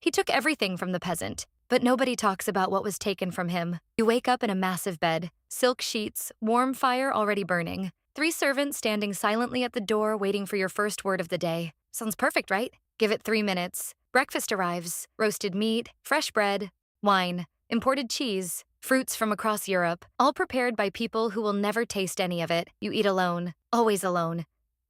He took everything from the peasant, but nobody talks about what was taken from him. You wake up in a massive bed, silk sheets, warm fire already burning, three servants standing silently at the door waiting for your first word of the day. Sounds perfect, right? Give it 3 minutes. Breakfast arrives: roasted meat, fresh bread, wine, imported cheese, fruits from across Europe, all prepared by people who will never taste any of it. You eat alone, always alone.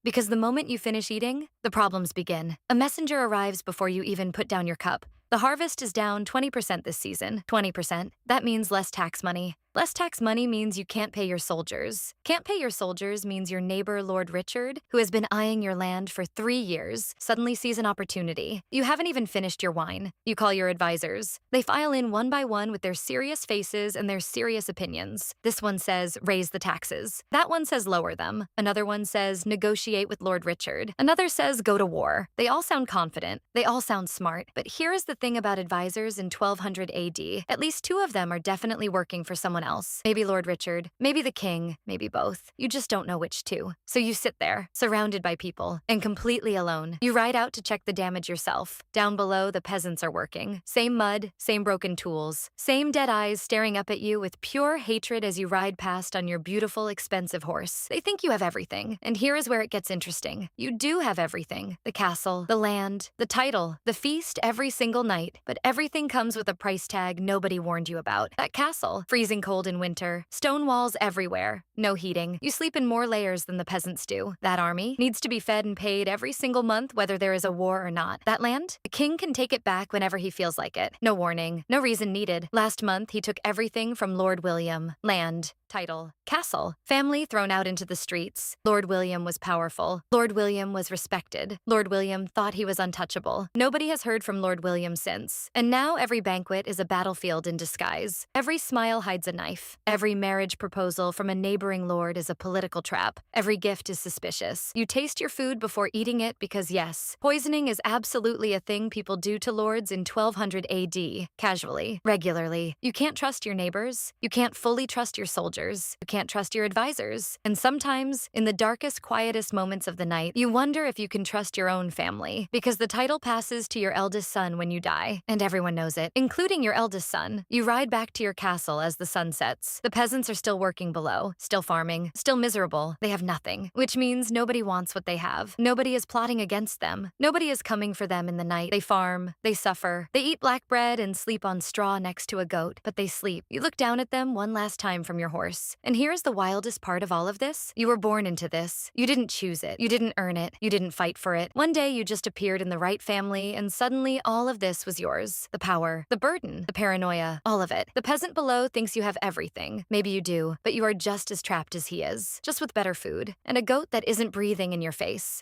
Because the moment you finish eating, the problems begin. A messenger arrives before you even put down your cup. The harvest is down 20% this season. 20%. That means less tax money. Less tax money means you can't pay your soldiers. Can't pay your soldiers means your neighbor, Lord Richard, who has been eyeing your land for 3 years, suddenly sees an opportunity. You haven't even finished your wine. You call your advisors. They file in one by one with their serious faces and their serious opinions. This one says, raise the taxes. That one says, lower them. Another one says, negotiate with Lord Richard. Another says, go to war. They all sound confident. They all sound smart. But here is the thing about advisors in 1200 AD. At least two of them are definitely working for someone else. Maybe Lord Richard, maybe the king, maybe both. You just don't know which two. So you sit there, surrounded by people, and completely alone. You ride out to check the damage yourself. Down below, the peasants are working. Same mud, same broken tools, same dead eyes staring up at you with pure hatred as you ride past on your beautiful, expensive horse. They think you have everything. And here is where it gets interesting. You do have everything. The castle, the land, the title, the feast every single night. But everything comes with a price tag nobody warned you about. That castle, freezing cold in winter, stone walls everywhere, no heating. You sleep in more layers than the peasants do. That army needs to be fed and paid every single month whether there is a war or not. That land? The king can take it back whenever he feels like it. No warning, no reason needed. Last month, he took everything from Lord William. Land, title, castle, family thrown out into the streets. Lord William was powerful. Lord William was respected. Lord William thought he was untouchable. Nobody has heard from Lord William since. And now every banquet is a battlefield in disguise. Every smile hides a knife. Every marriage proposal from a neighboring lord is a political trap. Every gift is suspicious. You taste your food before eating it because yes, poisoning is absolutely a thing people do to lords in 1200 AD, casually, regularly. You can't trust your neighbors. You can't fully trust your soldiers. You can't trust your advisors. And sometimes, in the darkest, quietest moments of the night, you wonder if you can trust your own family, because the title passes to your eldest son when you die, and everyone knows it, including your eldest son. You ride back to your castle as the sun sets. The peasants are still working below, still farming, still miserable. They have nothing, which means nobody wants what they have. Nobody is plotting against them. Nobody is coming for them in the night. They farm, they suffer, they eat black bread and sleep on straw next to a goat, but they sleep. You look down at them one last time from your horse. And here's the wildest part of all of this. You were born into this. You didn't choose it. You didn't earn it. You didn't fight for it. One day you just appeared in the right family, and suddenly all of this was yours. The power, the burden, the paranoia, all of it. The peasant below thinks you have everything. Maybe you do, but you are just as trapped as he is, just with better food, and a goat that isn't breathing in your face.